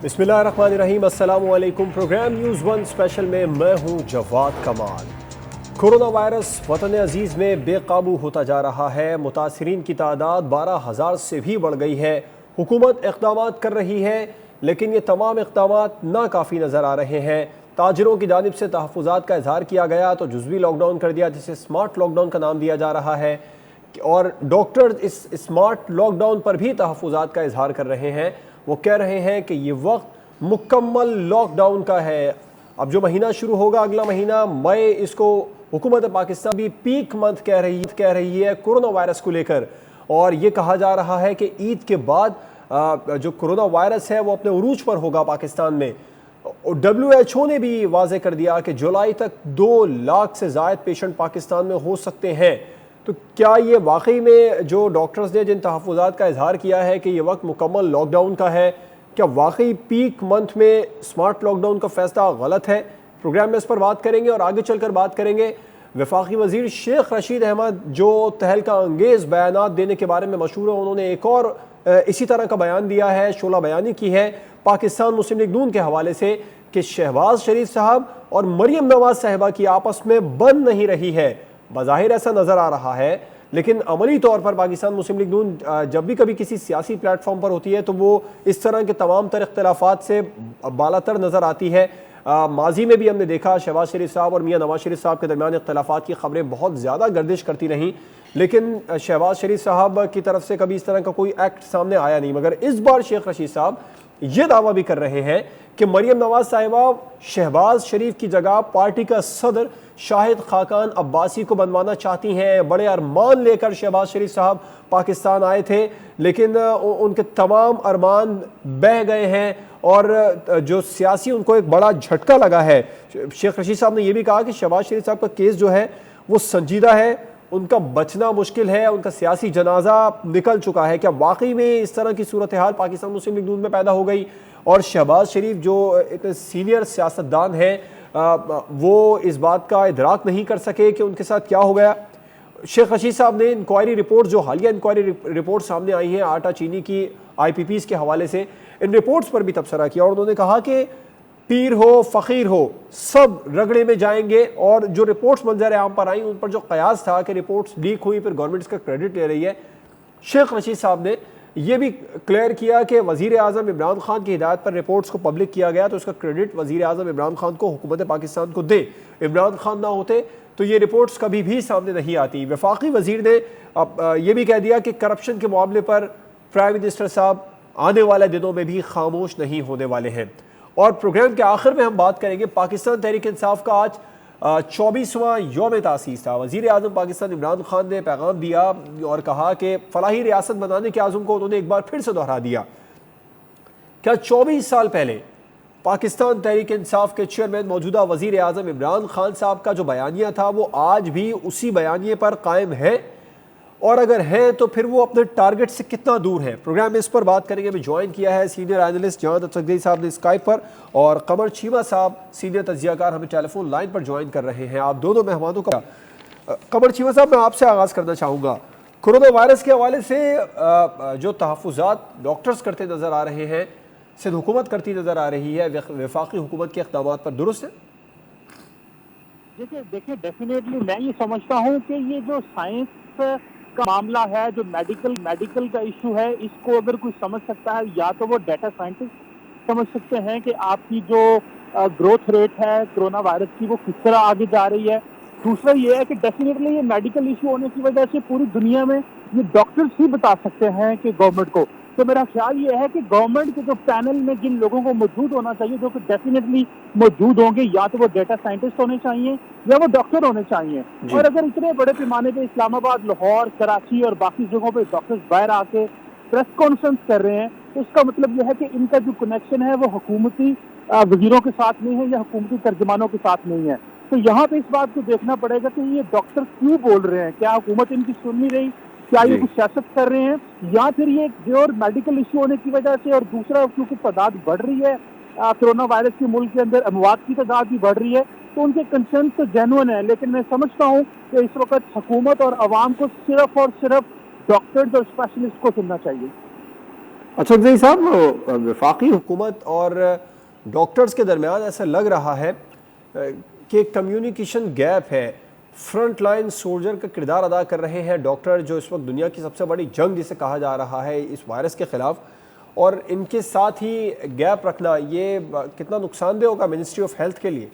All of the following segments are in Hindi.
बिस्मिल्लाहिर्रहमानिर्रहीम, अस्सलामु अलैकुम। प्रोग्राम न्यूज़ वन स्पेशल में मैं हूं जवाद कमाल। कोरोना वायरस वतन अजीज़ में बेकाबू होता जा रहा है। मुतासरीन की तादाद 12,000 से भी बढ़ गई है। हुकूमत इक़दाम कर रही है, लेकिन ये तमाम इक़दाम नाकाफ़ी नज़र आ रहे हैं। ताजरों की जानिब से तहफ़्फ़ुज़ात का इजहार किया गया तो जुज़वी लॉकडाउन कर दिया, जिसे स्मार्ट लॉकडाउन का नाम दिया जा रहा है। और डॉक्टर इस स्मार्ट लॉकडाउन पर भी तहफ़्फ़ुज़ात का इजहार कर रहे हैं। वो कह रहे हैं कि ये वक्त मुकम्मल लॉकडाउन का है। अब जो महीना शुरू होगा, अगला महीना मई, इसको हुकूमत पाकिस्तान भी पीक मंथ कह रही है कोरोना वायरस को लेकर। और ये कहा जा रहा है कि ईद के बाद जो कोरोना वायरस है वो अपने उरूज पर होगा पाकिस्तान में। WHO ने भी वाज़े कर दिया कि जुलाई तक 2 लाख से ज़ायद पेशेंट पाकिस्तान में हो सकते हैं। तो क्या ये वाकई में जो डॉक्टर्स ने जिन तहफ़्फ़ुज़ात का इजहार किया है कि ये वक्त मुकम्मल लॉकडाउन का है, क्या वाकई पीक मंथ में स्मार्ट लॉकडाउन का फ़ैसला गलत है? प्रोग्राम में इस पर बात करेंगे और आगे चलकर बात करेंगे वफाकी वज़ीर शेख रशीद अहमद जो तहलका अंगेज़ बयानात देने के बारे में मशहूर है। उन्होंने एक और इसी तरह का बयान दिया है, शोला बयानी की है पाकिस्तान मुस्लिम लीग नून के हवाले से कि शहबाज शरीफ साहब और मरियम नवाज साहिबा की आपस में बन नहीं रही है। बज़ाहिर ऐसा नज़र आ रहा है, लेकिन अमली तौर पर पाकिस्तान मुस्लिम लीग नून जब भी कभी किसी सियासी प्लेटफॉर्म पर होती है तो वो इस तरह के तमाम तर इख्तलाफात से बालातर नज़र आती है। माजी में भी हमने देखा शहबाज शरीफ साहब और मियां नवाज शरीफ साहब के दरमियान इख्तलाफात की खबरें बहुत ज़्यादा गर्दिश करती रहीं, लेकिन शहबाज शरीफ साहब की तरफ से कभी इस तरह का कोई एक्ट सामने आया नहीं। मगर इस बार शेख रशीद साहब ये दावा भी कर रहे हैं कि मरियम नवाज साहिबा शहबाज शरीफ की जगह पार्टी का सदर शाहिद खाकान अब्बासी को बनवाना चाहती हैं। बड़े अरमान लेकर शहबाज शरीफ साहब पाकिस्तान आए थे, लेकिन उनके तमाम अरमान बह गए हैं और जो सियासी उनको एक बड़ा झटका लगा है। शेख रशीद साहब ने यह भी कहा कि शहबाज शरीफ साहब का केस जो है वो संजीदा है, उनका बचना मुश्किल है, उनका सियासी जनाजा निकल चुका है। क्या वाकई में इस तरह की सूरत हाल पाकिस्तान मुस्लिम लीग नून में पैदा हो गई और शहबाज शरीफ जो एक सीनियर सियासतदान है वो इस बात का इदराक नहीं कर सके कि उनके साथ क्या हो गया? शेख रशीद साहब ने इंक्वायरी रिपोर्ट, जो हालिया इंक्वायरी रिपोर्ट सामने आई है आटा चीनी की IPPs के हवाले से, इन रिपोर्ट्स पर भी तबसरा किया और उन्होंने कहा कि पीर हो फ़कीर हो सब रगड़े में जाएंगे। और जो रिपोर्ट्स मंजर आम पर आई उन पर जो कयास था कि रिपोर्ट्स लीक हुई, फिर गवर्नमेंट इसका क्रेडिट ले रही है, शेख रशीद साहब ने यह भी क्लियर किया कि वज़ीर आज़म इमरान खान की हिदायत पर रिपोर्ट्स को पब्लिक किया गया तो इसका क्रेडिट वज़ीर आज़म इमरान खान को, हुकूमत पाकिस्तान को दे। इमरान खान ना होते तो ये रिपोर्ट्स कभी भी सामने नहीं आती। वफाकी वज़ीर ने यह भी कह दिया कि करप्शन के मामले पर प्राइम मिनिस्टर साहब आने वाले दिनों में भी खामोश नहीं होने वाले हैं। और प्रोग्राम के आखिर में हम बात करेंगे पाकिस्तान तहरीक इंसाफ का आज 24वां यौम तासीस था। वज़ीर आज़म पाकिस्तान इमरान खान ने पैगाम दिया और कहा कि फलाही रियासत बनाने के आज़म को उन्होंने एक बार फिर से दोहरा दिया। क्या 24 साल पहले पाकिस्तान तहरीक इंसाफ के चेयरमैन मौजूदा वज़ीर आज़म इमरान खान साहब का जो बयानिया था वो आज भी उसी बयानिए पर कायम है? और अगर है तो फिर वो अपने टारगेट से कितना दूर है? प्रोग्राम में इस पर बात करेंगे। मैं ज्वाइन किया है सीनियर एनालिस्ट जहां तसगई साहब ने स्काइप पर, और कमर चीमा साहब सीनियर तजियाकार हमें टेलीफोन लाइन पर ज्वाइन कर रहे हैं। आप दोनों मेहमानों का कमर चीमा साहब, मैं आपसे आगाज़ करना चाहूँगा। कोरोना वायरस के हवाले से जो तहफ़्फ़ुज़ात डॉक्टर्स करते नज़र आ रहे हैं, सिंध हुकूमत करती नज़र आ रही है, वफाकी हुकूमत के इक़दाम पर दुरुस्त है? देखिए डेफिनेटली मैं ये समझता हूँ कि ये जो साइंस का मामला है, जो मेडिकल का इशू है, इसको अगर कोई समझ सकता है या तो वो डाटा साइंटिस्ट समझ सकते हैं कि आपकी जो ग्रोथ रेट है कोरोना वायरस की वो किस तरह आगे जा रही है। दूसरा ये है कि डेफिनेटली ये मेडिकल इशू होने की वजह से पूरी दुनिया में ये डॉक्टर्स ही बता सकते हैं कि गवर्नमेंट को। तो मेरा ख्याल ये है कि गवर्नमेंट के जो पैनल में जिन लोगों को मौजूद होना चाहिए, जो कि डेफिनेटली मौजूद होंगे, या तो वो डेटा साइंटिस्ट होने चाहिए या वो डॉक्टर होने चाहिए। और अगर इतने बड़े पैमाने पे इस्लामाबाद, लाहौर, कराची और बाकी जगहों पे डॉक्टर्स बाहर आके प्रेस कॉन्फ्रेंस कर रहे हैं, तो इसका मतलब यह है कि इनका जो कनेक्शन है वो हुकूमती वजीरों के साथ नहीं है या हुकूमती तर्जमानों के साथ नहीं है। तो यहाँ पे इस बात को देखना पड़ेगा कि ये डॉक्टर क्यों बोल रहे हैं। क्या हुकूमत इनकी सुन नहीं रही? क्या ये कुछ सियासत कर रहे हैं, या फिर ये प्योर मेडिकल इशू होने की वजह से, और दूसरा क्योंकि तादाद बढ़ रही है कोरोना वायरस के मुल्क के अंदर, अमवात की तादाद भी बढ़ रही है, तो उनके कंसर्न तो जेन्युइन है। लेकिन मैं समझता हूँ कि इस वक्त हुकूमत और अवाम को सिर्फ और सिर्फ डॉक्टर्स और स्पेशलिस्ट को सुनना चाहिए। अच्छा जी साहब, वफाकी हुकूमत और डॉक्टर्स के दरमियान ऐसा लग रहा है कि एक कम्युनिकेशन गैप है। फ्रंट लाइन सोल्जर का किरदार अदा कर रहे हैं डॉक्टर, जो इस वक्त दुनिया की सबसे बड़ी जंग जिसे कहा जा रहा है इस वायरस के ख़िलाफ़, और इनके साथ ही गैप रखना ये कितना नुकसानदेह होगा मिनिस्ट्री ऑफ हेल्थ के लिए?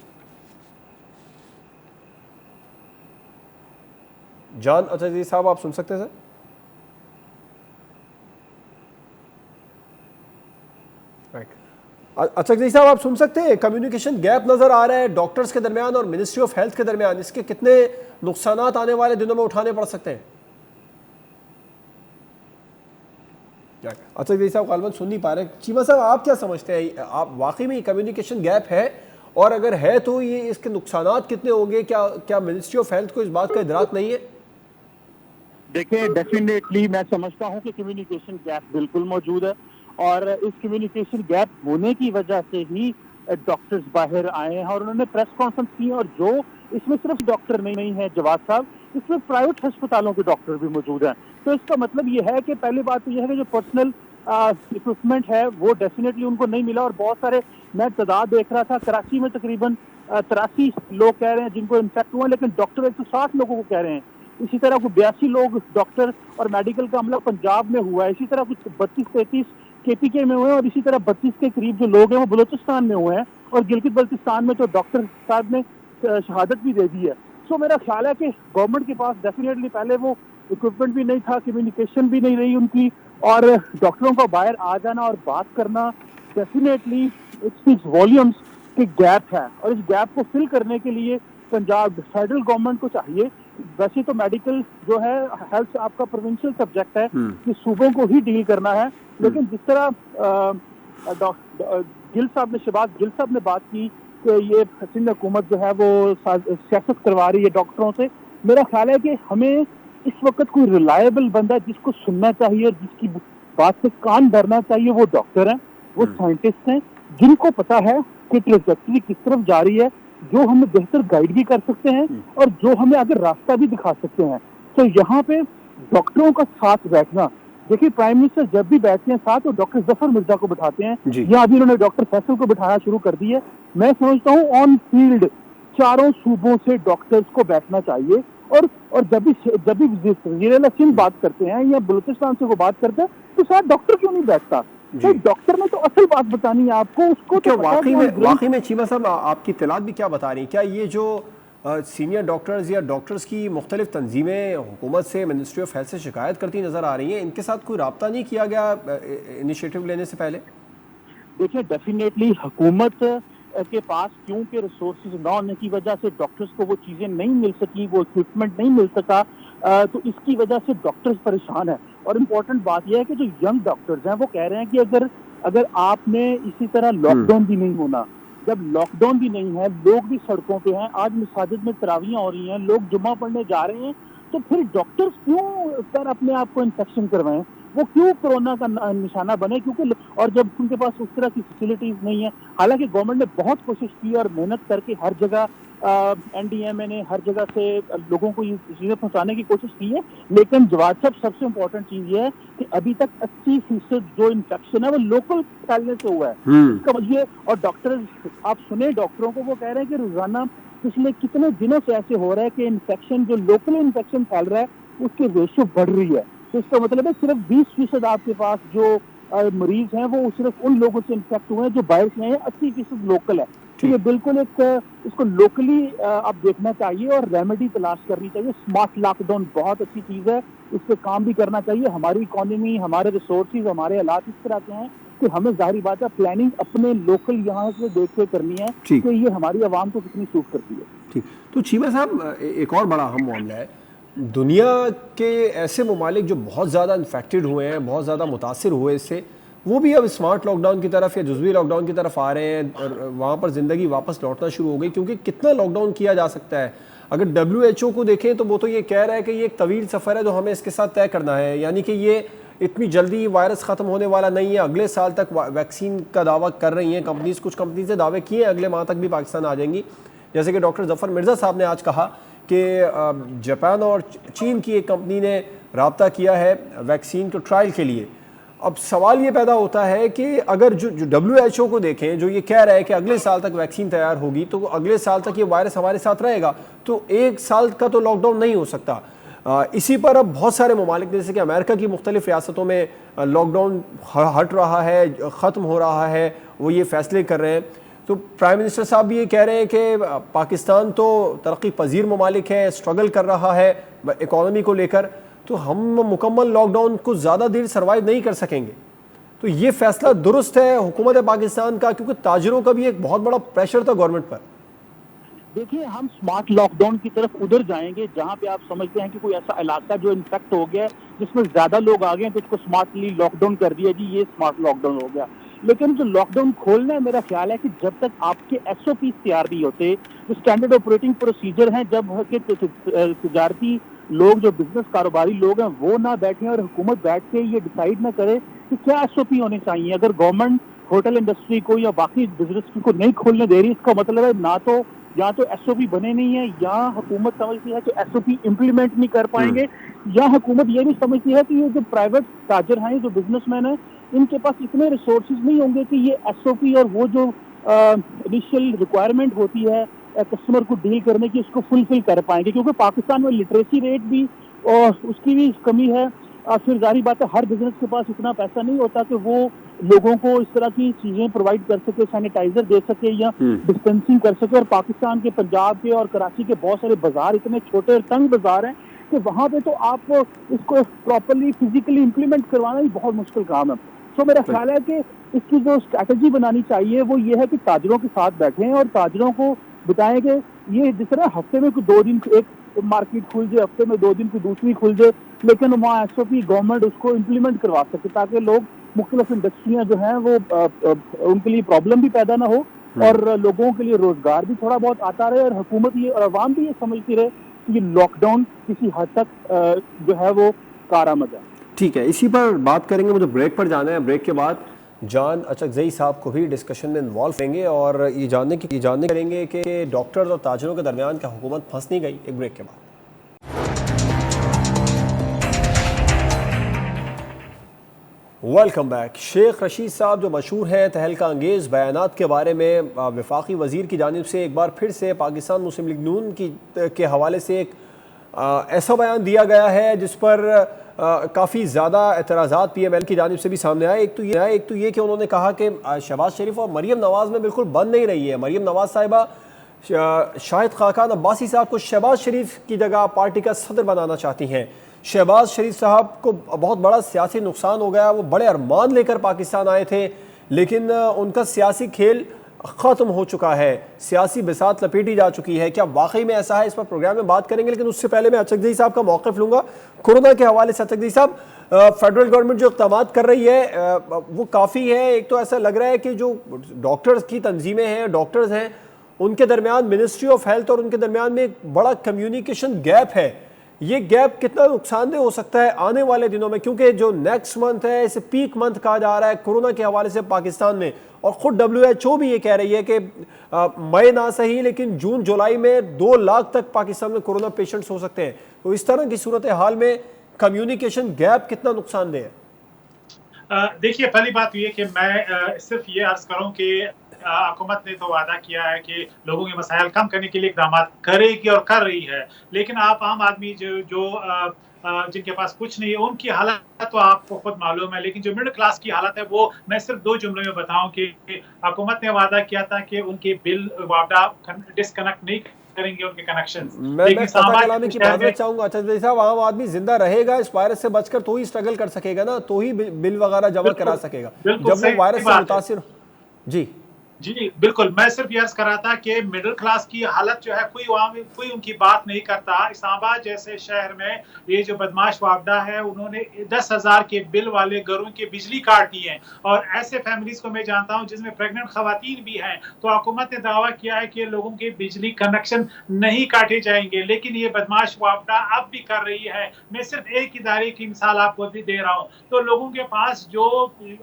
जान अच्छा जी साहब, आप सुन सकते हैं सर? अच्छा जी साहब, आप सुन सकते हैं? कम्युनिकेशन गैप नजर आ रहा है डॉक्टर्स के दरमियान और मिनिस्ट्री ऑफ हेल्थ के दरमियान। इसके कितने नुकसानात आने वाले दिनों में उठाने पड़ सकते हैं? अच्छा जी साहब, गालबन सुन नहीं पा रहे। चीमा साहब, आप क्या समझते हैं? आप वाकई में कम्युनिकेशन गैप है, और अगर है तो ये इसके नुकसानात कितने होंगे? क्या क्या मिनिस्ट्री ऑफ हेल्थ को इस बात का इदराक नहीं है? देखिए, डेफिनेटली मैं समझता हूं कि कम्युनिकेशन गैप बिल्कुल मौजूद है, और इस कम्युनिकेशन गैप होने की वजह से ही डॉक्टर्स बाहर आए हैं और उन्होंने प्रेस कॉन्फ्रेंस की। और जो इसमें सिर्फ डॉक्टर नहीं है जवाद साहब, इसमें प्राइवेट अस्पतालों के डॉक्टर भी मौजूद हैं। तो इसका मतलब ये है कि पहली बात तो यह है कि जो पर्सनल इक्विपमेंट है वो डेफिनेटली उनको नहीं मिला। और बहुत सारे, मैं तादाद देख रहा था, कराची में तकरीबन 83 लोग कह रहे हैं जिनको इन्फेक्ट हुआ, लेकिन डॉक्टर 160 लोगों को कह रहे हैं। इसी तरह को 82 लोग डॉक्टर और मेडिकल का अमला पंजाब में हुआ है। इसी तरह कुछ 32-33 केपीके में हुए हैं, और इसी तरह 32 के करीब जो लोग हैं वो बलूचिस्तान में हुए हैं, और गिलगित बल्तिस्तान में तो डॉक्टर साहब ने शहादत भी दे दी है। सो मेरा ख्याल है कि गवर्नमेंट के पास डेफिनेटली पहले वो इक्विपमेंट भी नहीं था, कम्युनिकेशन भी नहीं रही उनकी, और डॉक्टरों को बाहर आ जाना और बात करना डेफिनेटली इट स्पीक्स वॉल्यूम्स कि गैप है। और इस गैप को फिल करने के लिए पंजाब फेडरल गवर्नमेंट को चाहिए। वैसे तो मेडिकल जो है, हेल्थ आपका प्रोविंशियल सब्जेक्ट है कि सूबों को ही डील करना है, लेकिन जिस तरह गिल साहब ने, शहबाज गिल साहब ने बात की कि ये सिंध हुकूमत जो है वो सियासत करवा रही है डॉक्टरों से, मेरा ख्याल है कि हमें इस वक्त कोई रिलायबल बंदा जिसको सुनना चाहिए और जिसकी बात से कान भरना चाहिए, वो डॉक्टर हैं, वो साइंटिस्ट हैं, जिनको पता है कि ट्रेजेक्टरी किस तरफ जा रही है, जो हमें बेहतर गाइड भी कर सकते हैं और जो हमें आगे रास्ता भी दिखा सकते हैं। तो यहाँ पे डॉक्टरों का साथ बैठना, देखिए प्राइम मिनिस्टर जब भी बैठते हैं साथ, तो डॉक्टर जफर मिर्जा को बिठाते हैं, या अभी उन्होंने डॉक्टर फैसल को बिठाना शुरू कर दी है। मैं समझता हूँ ऑन फील्ड चारों सूबों से डॉक्टर्स को बैठना चाहिए, और जब भी वज़ीर सिंध बात करते हैं या बलूचिस्तान से वो बात करते हैं, तो साथ डॉक्टर क्यों नहीं बैठता? तो डॉक्टर ने तो असल बात बतानी है आपको, उसको क्या तो वाकई में चीमा साहब, आपकी इत्तलात भी क्या बता रही हैं? क्या ये जो सीनियर डॉक्टर्स या डॉक्टर्स की मुख्तलिफ तंजीमें हुकूमत से, मिनिस्ट्री ऑफ हेल्थ से शिकायत करती नज़र आ रही हैं, इनके साथ कोई रब्ता नहीं किया गया इनिशिएटिव लेने से पहले? देखिए, डेफिनेटली हुकूमत के पास क्योंकि रिसोर्सेज न होने की वजह से डॉक्टर्स को वो चीज़ें नहीं मिल सकी, वो इक्विपमेंट नहीं मिल सका, तो इसकी वजह से डॉक्टर्स परेशान है। और इम्पोर्टेंट बात यह है कि जो यंग डॉक्टर्स हैं वो कह रहे हैं कि अगर आपने इसी तरह लॉकडाउन भी नहीं होना, जब लॉकडाउन भी नहीं है, लोग भी सड़कों पे हैं, आज मसाजिद में तरावियां हो रही हैं, लोग जुम्मा पढ़ने जा रहे हैं, तो फिर डॉक्टर्स क्यों सर अपने आप को इन्फेक्शन करवाएं? वो क्यों कोरोना का निशाना बने? क्योंकि और जब उनके पास उस तरह की फैसिलिटीज नहीं है। हालांकि गवर्नमेंट ने बहुत कोशिश की और मेहनत करके हर जगह एनडीएमए ने हर जगह से लोगों को ये चीजें पहुंचाने की कोशिश की है, लेकिन जवाब साहब सबसे इम्पोर्टेंट चीज ये है कि अभी तक 80% जो इन्फेक्शन है वो लोकल फैलने से हुआ है। समझिए, और डॉक्टर, आप सुने डॉक्टरों को, वो कह रहे हैं कि रोजाना पिछले कितने दिनों से ऐसे हो रहा है कि इन्फेक्शन, जो लोकल इन्फेक्शन फैल रहा है उसकी रेशो बढ़ रही है। तो इसका मतलब है सिर्फ 20% आपके पास जो मरीज हैं वो सिर्फ उन लोगों से इन्फेक्ट हुए हैं जो बाहर से आए हैं, 80% लोकल है। तो ये बिल्कुल इसको लोकली आप देखना चाहिए और रेमेडी तलाश करनी चाहिए। स्मार्ट लॉकडाउन बहुत अच्छी चीज़ है, इस पर काम भी करना चाहिए। हमारी इकोनॉमी, हमारे रिसोर्सेज, हमारे हालात इस तरह के हैं कि हमें जाहिर बात है प्लानिंग अपने लोकल यहाँ से देख के करनी है कि ये हमारी आवाम को कितनी सूट करती है। ठीक, तो चीमा साहब, एक और बड़ा अहम मामला है, दुनिया के ऐसे ममालिक जो बहुत ज़्यादा इन्फेक्टेड हुए हैं, बहुत ज़्यादा मुतासिर हुए इससे, वो भी अब स्मार्ट लॉकडाउन की तरफ या जुज़वी लॉकडाउन की तरफ आ रहे हैं, और वहाँ पर ज़िंदगी वापस लौटना शुरू हो गई। क्योंकि कितना लॉकडाउन किया जा सकता है? अगर WHO को देखें तो वो तो ये कह रहा है कि ये एक तवील सफ़र है जो हमें इसके साथ तय करना है, यानी कि ये इतनी जल्दी वायरस ख़त्म होने वाला नहीं है। अगले साल तक वैक्सीन का दावा कर रही हैं कंपनीज, कुछ कंपनीज ने दावे किए हैं अगले माह तक भी पाकिस्तान आ जाएंगी। जैसे कि डॉक्टर जफर मिर्ज़ा साहब ने आज कहा कि जापान और चीन की एक कंपनी ने राब्ता किया है वैक्सीन के ट्रायल के लिए। अब सवाल ये पैदा होता है कि अगर जो WHO को देखें, जो ये कह रहा है कि अगले साल तक वैक्सीन तैयार होगी, तो अगले साल तक ये वायरस हमारे साथ रहेगा, तो एक साल का तो लॉकडाउन नहीं हो सकता। इसी पर अब बहुत सारे ममालिक, जैसे कि अमेरिका की मुख्तलिफ रियासतों में लॉकडाउन हट रहा है, ख़त्म हो रहा है, वो ये फैसले कर रहे हैं। तो प्राइम मिनिस्टर साहब भी ये कह रहे हैं कि पाकिस्तान तो तरक्की पजीर ममालिक है, स्ट्रगल कर रहा है इकॉनमी को लेकर, तो हम मुकम्मल लॉकडाउन को ज़्यादा देर सर्वाइव नहीं कर सकेंगे। तो ये फैसला दुरुस्त है हुकूमत पाकिस्तान का, क्योंकि ताजिरों का भी एक बहुत बड़ा प्रेशर था गवर्नमेंट पर। देखिए, हम स्मार्ट लॉकडाउन की तरफ उधर जाएंगे जहां पे आप समझते हैं कि कोई ऐसा इलाका जो इन्फेक्ट हो गया है, जिसमें ज्यादा लोग आ गए हैं, तो उसको स्मार्टली लॉकडाउन कर दिया जी, ये स्मार्ट लॉकडाउन हो गया। लेकिन जो लॉकडाउन खोलना है, मेरा ख्याल है कि जब तक आपके SOP तैयार नहीं होते, जो स्टैंडर्ड ऑपरेटिंग प्रोसीजर हैं, जब के तजारती लोग, जो बिजनेस कारोबारी लोग हैं, वो ना बैठे और हुकूमत बैठ के ये डिसाइड ना करे कि क्या SOP होने चाहिए। अगर गवर्नमेंट होटल इंडस्ट्री को या बाकी बिजनेस को नहीं खोलने दे रही, इसका मतलब है ना तो या तो SOP बने नहीं है, या हुकूमत समझती है कि SOP इम्प्लीमेंट नहीं कर पाएंगे, या हुकूमत ये भी समझती है कि ये जो प्राइवेट ताजर हैं, जो बिजनेसमैन हैं, इनके पास इतने रिसोर्सेज नहीं होंगे कि ये SOP और वो जो इनिशियल रिक्वायरमेंट होती है कस्टमर को डील करने की, उसको फुलफिल कर पाएंगे। क्योंकि पाकिस्तान में लिटरेसी रेट भी और उसकी भी कमी है। फिर जाहिर बात है, हर बिजनेस के पास इतना पैसा नहीं होता कि वो लोगों को इस तरह की चीजें प्रोवाइड कर सके, सैनिटाइजर दे सके या डिस्पेंसिंग कर सके। और पाकिस्तान के, पंजाब के और कराची के बहुत सारे बाजार इतने छोटे और तंग बाजार हैं कि वहां पे तो आप इसको प्रॉपरली फिजिकली इम्प्लीमेंट करवाना ही बहुत मुश्किल काम है। तो मेरा ख्याल है कि इसकी जो स्ट्रैटेजी बनानी चाहिए वो ये है कि ताजरों के साथ बैठें और ताजरों को बताएं कि ये जिस तरह हफ्ते में 2 दिन एक मार्केट खुल जाए, हफ्ते में 2 दिन की दूसरी खुल जाए, लेकिन वहाँ SOP गवर्नमेंट उसको इम्प्लीमेंट करवा सके, ताकि लोग, मुख्तलिफ इंडस्ट्रियाँ जो हैं वो उनके लिए प्रॉब्लम भी पैदा ना हो और लोगों के लिए रोजगार भी थोड़ा बहुत आता रहे, और हुकूमत ये और अवाम भी ये समझती रहे कि ये लॉकडाउन किसी हद तक जो है वो कारआमद है। ठीक है, इसी पर बात करेंगे। मुझे ब्रेक पर जाना है। ब्रेक के बाद जान अचकजई साहब को भी डिस्कशन में इन्वॉल्व करेंगे और ये जानने करेंगे कि डॉक्टर्स और ताजरों के दरमियान क्या हुकूमत फंस नहीं गई। एक ब्रेक के बाद वेलकम बैक। शेख रशीद साहब जो मशहूर हैं तहलका अंगेज़ बयानात के बारे में, वफाकी वज़ीर की जानिब से एक बार फिर से पाकिस्तान मुस्लिम लीग नून के हवाले से एक ऐसा बयान दिया गया है जिस पर काफ़ी ज़्यादा एतराज़ात PML की जानिब से भी सामने आए। एक तो ये कि उन्होंने कहा कि शहबाज शरीफ और मरीम नवाज़ में बिल्कुल बन नहीं रही है। मरीम नवाज़ साहिबा शाहिद खाकान अब्बासी साहब को शहबाज शरीफ की जगह पार्टी का सदर बनाना चाहती हैं। शहबाज शरीफ साहब को बहुत बड़ा सियासी नुकसान हो गया। वो बड़े अरमान लेकर पाकिस्तान आए थे, लेकिन उनका सियासी खेल ख़त्म हो चुका है, सियासी बिसात लपेटी जा चुकी है। क्या वाकई में ऐसा है? इस पर प्रोग्राम में बात करेंगे, लेकिन उससे पहले मैं अचकजई साहब का मौक़िफ़ लूँगा कोरोना के हवाले से। अचकजई साहब, फेडरल गवर्नमेंट जो इक़दाम कर रही है वो काफ़ी है। एक तो ऐसा लग रहा है कि जो डॉक्टर्स की तंजीमें हैं, डॉक्टर्स हैं, उनके दरमियान मिनिस्ट्री ऑफ हेल्थ और उनके दरमियान में एक बड़ा कम्युनिकेशन गैप है। ये गैप कितना नुकसानदेह हो सकता है आने वाले दिनों में, क्योंकि जो नेक्स्ट मंथ है इसे पीक मंथ कहा जा रहा है कोरोना के हवाले से पाकिस्तान में, और ख़ुद WHO भी ये कह रही है कि मई ना सही लेकिन जून जुलाई में 2 लाख तक पाकिस्तान में कोरोना पेशेंट्स हो सकते हैं। तो इस तरह की सूरत हाल में कम्युनिकेशन गैप कितना नुकसानदेह है? देखिए, पहली बात ये कि मैं सिर्फ ये अर्ज करूं कि हुकूमत ने तो वादा किया है कि लोगों के मसाइल कम करने के लिए इकदाम करेगी और कर रही है, लेकिन आप आम आदमी जिनके पास कुछ नहीं है उनकी हालत तो आपको खुद मालूम है। लेकिन जो मिडिल क्लास की हालत है वो मैं सिर्फ 2 जुमलों में बताऊं कि हुकूमत ने वादा किया था कि उनके बिल वापडा डिस्कनेक्ट नहीं करेंगे, उनके कनेक्शन। मैं फतह कलामी की माजरत चाहूंगा। अच्छा जैसे साहब, आम आदमी जिंदा रहेगा इस वायरस से बचकर तो ही स्ट्रगल कर सकेगा ना, तो ही बिल वगैरह जमा करा सकेगा जब वो वायरस से मुतासिर। जी जी बिल्कुल, मैं सिर्फ ये अर्ज कर रहा था कि मिडिल क्लास की हालत जो है कोई उनकी बात नहीं करता। इस्लामाबाद जैसे शहर में ये जो बदमाश वापडा है, उन्होंने 10,000 के बिल वाले घरों के बिजली काट दिए हैं, और ऐसे फैमिलीज को मैं जानता हूं जिसमें प्रेग्नेंट खवातीन भी हैं। तो हुकूमत ने दावा किया है कि लोगों के बिजली कनेक्शन नहीं काटे जाएंगे, लेकिन ये बदमाश वापडा अब भी कर रही है। मैं सिर्फ एक इदारे की मिसाल आपको भी दे रहा हूँ। तो लोगों के पास जो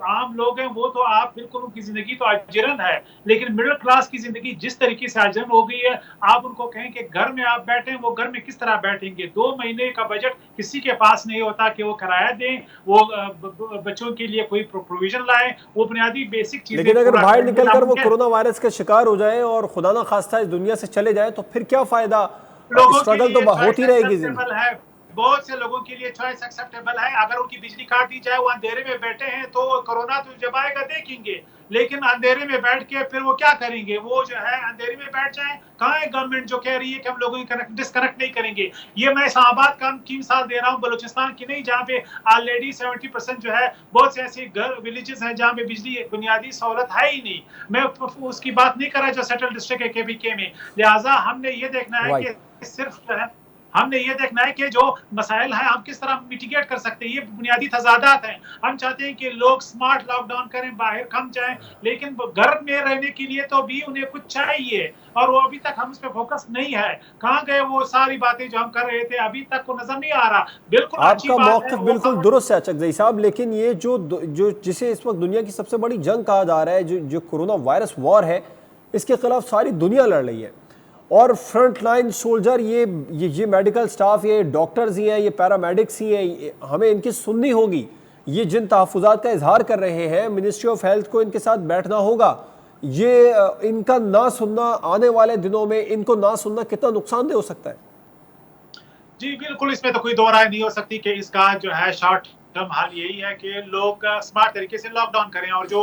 आम लोग हैं वो तो आप बिल्कुल उनकी जिंदगी तो अजरन है, लेकिन मिडिल क्लास की जिंदगी जिस तरीके से आजम हो गई है, आप उनको कहें कि घर में आप बैठे, वो घर में किस तरह बैठेंगे? 2 महीने का बजट किसी के पास नहीं होता कि वो किराया दें, वो बच्चों के लिए कोई प्रोविजन लाएं, वो बुनियादी बेसिक चीजें लेकिन अगर पूरा बाहर करेंगे निकलकर वो नामुमकिन। कोरोना वायरस का शिकार हो जाए और खुदा ना खास्ता इस दुनिया से चले जाए तो फिर क्या फायदा? लोगों के स्ट्रगल लिए तो चॉइस होती रहेगी जिंदगी। एक्सेप्टेबल है, बहुत से लोगों के लिए चॉइस एक्सेप्टेबल है। अगर उनकी बिजली काट दी जाए, वो अंधेरे में बैठे हैं, तो कोरोना तो जब आएगा देखेंगे, लेकिन अंधेरे में बैठ के फिर वो क्या करेंगे? वो जो है अंधेरे में बैठ जाए। कहाँ है गवर्नमेंट जो कह रही है कि हम लोगों की डिस्कनेक्ट नहीं करेंगे? ये मैं इस्लामाबाद का की मिसाल दे रहा हूँ, बलूचिस्तान की नहीं, जहाँ पे ऑलरेडी 70% जो है, बहुत से ऐसे विलेजेस हैं जहाँ पे बिजली बुनियादी सहूलत है ही नहीं। मैं उसकी बात नहीं कर रहा जो सेटल डिस्ट्रिक्ट है केबीके में। लिहाजा हमने ये देखना है कि सिर्फ जो है, हमने ये देखना है कि जो मसाइल हैं हम किस तरह मिटिगेट कर सकते हैं। ये बुनियादी तजादात हैं। हम चाहते हैं कि लोग स्मार्ट लॉकडाउन करें, बाहर कम जाएं, लेकिन घर में रहने के लिए तो भी उन्हें कुछ चाहिए, और वो अभी तक हम उस पर फोकस नहीं है। कहाँ गए वो सारी बातें जो हम कर रहे थे? अभी तक वो नजर नहीं आ रहा। बिल्कुल अच्छी आपका बात है मौक़िफ़ वो बिल्कुल दुरुस्त है अचकज़ई साहब, लेकिन ये जो जिसे इस वक्त दुनिया की सबसे बड़ी जंग कहा जा रहा है, जो कोरोना वायरस वॉर है, इसके खिलाफ सारी दुनिया लड़ रही है। और फ्रंट लाइन सोल्जर, ये मेडिकल स्टाफ, ये डॉक्टर्स ही हैं, ये पैरामेडिक्स ही हैं, हमें इनकी सुननी होगी। ये जिन तहफ़्फ़ुज़ात का इजहार कर रहे हैं, मिनिस्ट्री ऑफ हेल्थ को इनके साथ बैठना होगा। ये इनका ना सुनना आने वाले दिनों में, इनको ना सुनना कितना नुकसानदेह हो सकता है? जी, बिल्कुल, इसमें तो कोई दो राय नहीं हो सकती कि इसका जो है शॉर्ट टर्म हल यही है कि लोग स्मार्ट तरीके से लॉकडाउन करें, और जो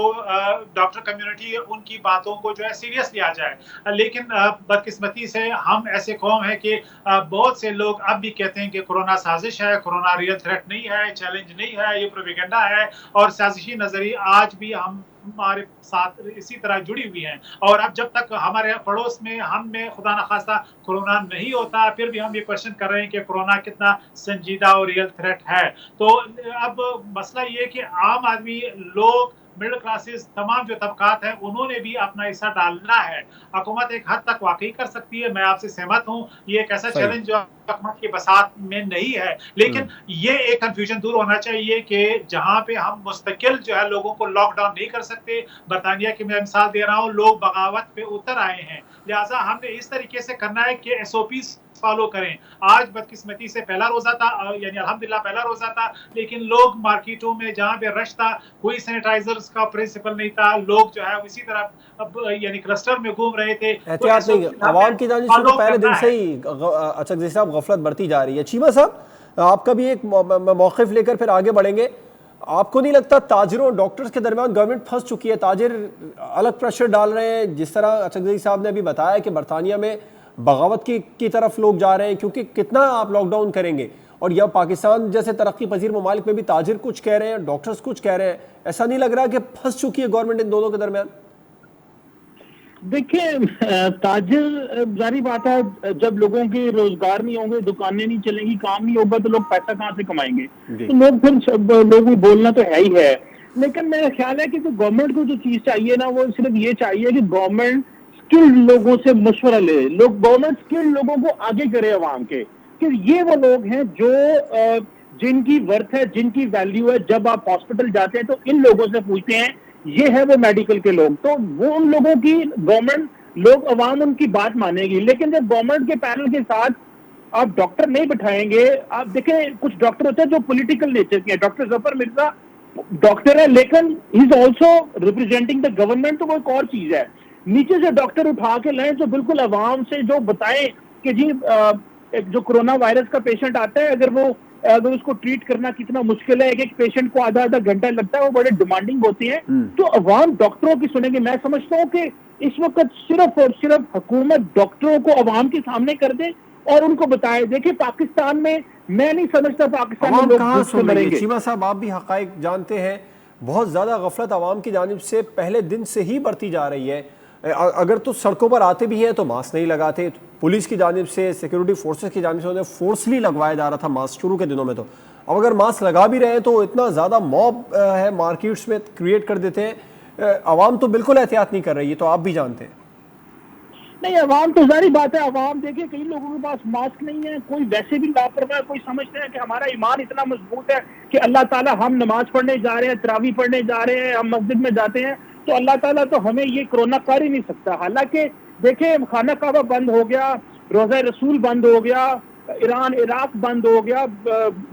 डॉक्टर कम्युनिटी है उनकी बातों को जो है सीरियस लिया जाए। लेकिन बदकिस्मती से हम ऐसे कौम है कि बहुत से लोग अब भी कहते हैं कि कोरोना साजिश है, कोरोना रियल थ्रेट नहीं है, चैलेंज नहीं है, ये प्रोपेगेंडा है, और साजिशी नजरिए आज भी हमारे साथ इसी तरह जुड़ी हुई हैं। और अब जब तक हमारे पड़ोस में, हम में खुदा न खास्ता कोरोना नहीं होता, फिर भी हम ये क्वेश्चन कर रहे हैं कि कोरोना कितना संजीदा और रियल थ्रेट है। तो अब मसला ये है कि आम आदमी, लोग, मिडिल क्लासेस, तमाम जो तबकात हैं, उन्होंने भी अपना हिस्सा डालना है। हुकूमत एक हद तक वाकई कर सकती है, मैं आपसे सहमत हूँ। ये एक ऐसा सही। चैलेंज जो हुकूमत की बसात में नहीं है, लेकिन ये एक कंफ्यूजन दूर होना चाहिए कि जहाँ पे हम मुस्तकिल जो है लोगों को लॉकडाउन नहीं कर सकते, बरतानिया की मैं मिसाल दे रहा हूँ, लोग बगावत पे उतर आए हैं। लिहाजा हमने इस तरीके से करना है कि SOPs फॉलो करें। आज बदकिस्मती से पहला रोजा था, यानी अल्हम्दुलिल्लाह पहला रोजा था, लेकिन लोग मार्केटों में जहाँ पे रश था, कोई सैनिटाइजर्स का प्रिंसिपल नहीं था, लोग जो है इसी तरह अब यानी क्लस्टर में घूम रहे थे। तो एहतियात नहीं, SOPs आवाम हमें की जानिब से तो फॉलो पहले दिन करना से है। ही अचकज़ई साहब गफलत बढ़ती जा रही है। चीमा साहब, आपका भी एक मौक़िफ़ लेकर फिर आगे बढ़ेंगे। आपको नहीं लगता ताजिरों और डॉक्टर्स के दरमियान गवर्नमेंट फंस चुकी है? ताजिर अलग प्रेशर डाल रहे हैं, जिस तरह अचकज़ई साहब ने अभी बताया कि बरतानिया में बगावत की तरफ लोग जा रहे हैं, क्योंकि कितना आप लॉकडाउन करेंगे। और यह पाकिस्तान जैसे तरक्की पजीर ममालिक में भी ताजिर कुछ कह रहे हैं, डॉक्टर्स कुछ कह रहे हैं। ऐसा नहीं लग रहा कि फंस चुकी है गवर्नमेंट इन दोनों के दरमियान? देखिए, ताजिर, जारी बात है, जब लोगों के रोजगार नहीं होंगे, दुकानें नहीं चलेंगी, काम नहीं होगा, तो लोग पैसा कहाँ से कमाएंगे? तो लोग फिर लोग भी बोलना तो है ही है। लेकिन मेरा ख्याल है कि तो गवर्नमेंट को जो चीज चाहिए ना, वो सिर्फ ये चाहिए कि गवर्नमेंट स्किल्ड लोगों से मशवरा ले। लोग, गवर्नमेंट स्किल्ड लोगों को आगे करे अवाम के, कि ये वो लोग हैं जो जिनकी वर्थ है, जिनकी वैल्यू है। जब आप हॉस्पिटल जाते हैं तो इन लोगों से पूछते हैं, ये है वो मेडिकल के लोग, तो वो उन लोगों की गवर्नमेंट, लोग, अवाम उनकी बात मानेगी। लेकिन जब गवर्नमेंट के पैनल के साथ आप डॉक्टर नहीं बिठाएंगे, आप देखें कुछ डॉक्टर होते हैं जो पॉलिटिकल नेचर के हैं। डॉक्टर जफर मिर्जा डॉक्टर है, लेकिन he is also representing the government, तो वो एक और चीज है। नीचे से डॉक्टर उठा के लाएं जो बिल्कुल अवाम से जो बताएं कि जी एक जो कोरोना वायरस का पेशेंट आता है, अगर उसको ट्रीट करना कितना मुश्किल है, एक पेशेंट को आधा आधा घंटा लगता है, वो बड़े डिमांडिंग होती है, तो अवाम डॉक्टरों की सुनेंगे। मैं समझता हूँ कि इस वक्त सिर्फ और सिर्फ हुकूमत डॉक्टरों को अवाम के सामने कर दे और उनको बताए। देखिए पाकिस्तान में, मैं नहीं समझता पाकिस्तान में लोग कहाँ भूख से सुन रही है? मरेंगे। चीमा साहब, आप भी हकाइक जानते हैं, बहुत ज्यादा गफलत आवाम की जानिब से पहले दिन से ही बढ़ती जा रही है। अगर तो सड़कों पर आते भी हैं तो मास्क नहीं लगाते। पुलिस की जानिब से, सिक्योरिटी फोर्सेस की जानिब से उन्हें फोर्सली लगवाया जा रहा था मास्क शुरू के दिनों में। तो अब अगर मास्क लगा भी रहे हैं तो इतना ज़्यादा मॉब है मार्केट्स में, क्रिएट कर देते हैं। आवाम तो बिल्कुल एहतियात नहीं कर रही है, तो आप भी जानते हैं। नहीं, अवाम तो जारी बात है। अवाम देखिए, कई लोगों के पास मास्क नहीं है, कोई वैसे भी लापरवाह, कोई समझते हैं कि हमारा ईमान इतना मजबूत है कि अल्लाह ताला, हम नमाज पढ़ने जा रहे हैं, तरावी पढ़ने जा रहे हैं, हम मस्जिद में जाते हैं, तो अल्लाह ताला तो हमें ये कोरोना कर ही नहीं सकता। हालांकि देखें, खाना काबा बंद हो गया, रोजा रसूल बंद हो गया, ईरान इराक बंद हो गया,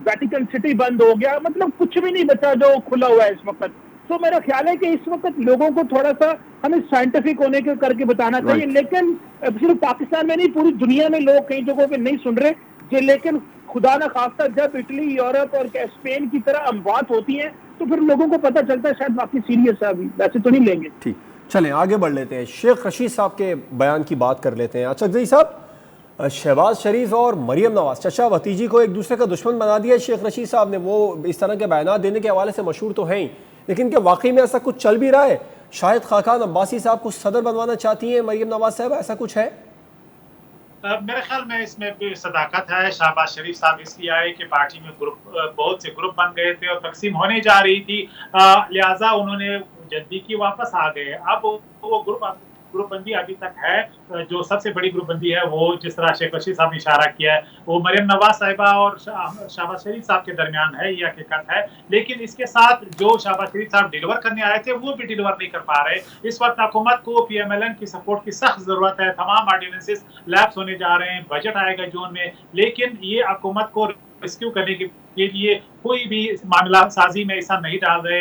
वेटिकन सिटी बंद हो गया, मतलब कुछ भी नहीं बचा जो खुला हुआ है इस वक्त। तो मेरा ख्याल है कि इस वक्त लोगों को थोड़ा सा हमें साइंटिफिक होने के करके बताना चाहिए। लेकिन सिर्फ पाकिस्तान में नहीं, पूरी दुनिया में लोग कई जगहों पे नहीं सुन रहे कि, लेकिन खुदा न खास्ता जब इटली, यूरोप और स्पेन की तरह अमवात होती है तो फिर लोगों को पता चलता है शायद बाकी सीरियस है, अभी वैसे तो नहीं लेंगे। ठीक, चलें आगे बढ़ लेते हैं। शेख रशीद साहब के बयान की बात कर लेते हैं। अचकज़ई साहब, शहबाज शरीफ और मरियम नवाज चचा भतीजी को एक दूसरे का दुश्मन बना दिया शेख रशीद साहब ने। वो इस तरह के बयान देने के हवाले से मशहूर तो हैं ही, लेकिन क्या वाकई में ऐसा कुछ चल भी रहा है? शायद खाकान अब्बासी साहब को सदर बनवाना चाहती हैं मरियम नवाज साहब, ऐसा कुछ है? मेरे ख्याल में इसमें भी सदाकत है। शहबाज शरीफ साहब इसलिए आए कि पार्टी में बहुत से ग्रुप बन गए थे और तकसीम होने जा रही थी, लिहाजा उन्होंने जल्दी की वापस आ गए। अब वो ग्रुप बंदी अभी तक है। जो सबसे बड़ी ग्रुप बंदी है वो, जिस तरह शेख रशीद साहब ने इशारा किया है, वो मरियम नवाज साहिबा और शहबाज शरीफ साहब के दरमियान है, ये हकीकत है। लेकिन इसके साथ जो शहबाज शरीफ साहब डिलीवर करने आए थे वो भी डिलीवर नहीं कर पा रहे। इस वक्त हुकूमत को PMLN की सपोर्ट की सख्त जरूरत है। तमाम ऑर्डिनेंसेस लैप्स होने जा रहे हैं, बजट आएगा जून में, लेकिन ये हुकूमत को रेस्क्यू करने के लिए कोई भी मामला साजी में ऐसा नहीं डाल रहे,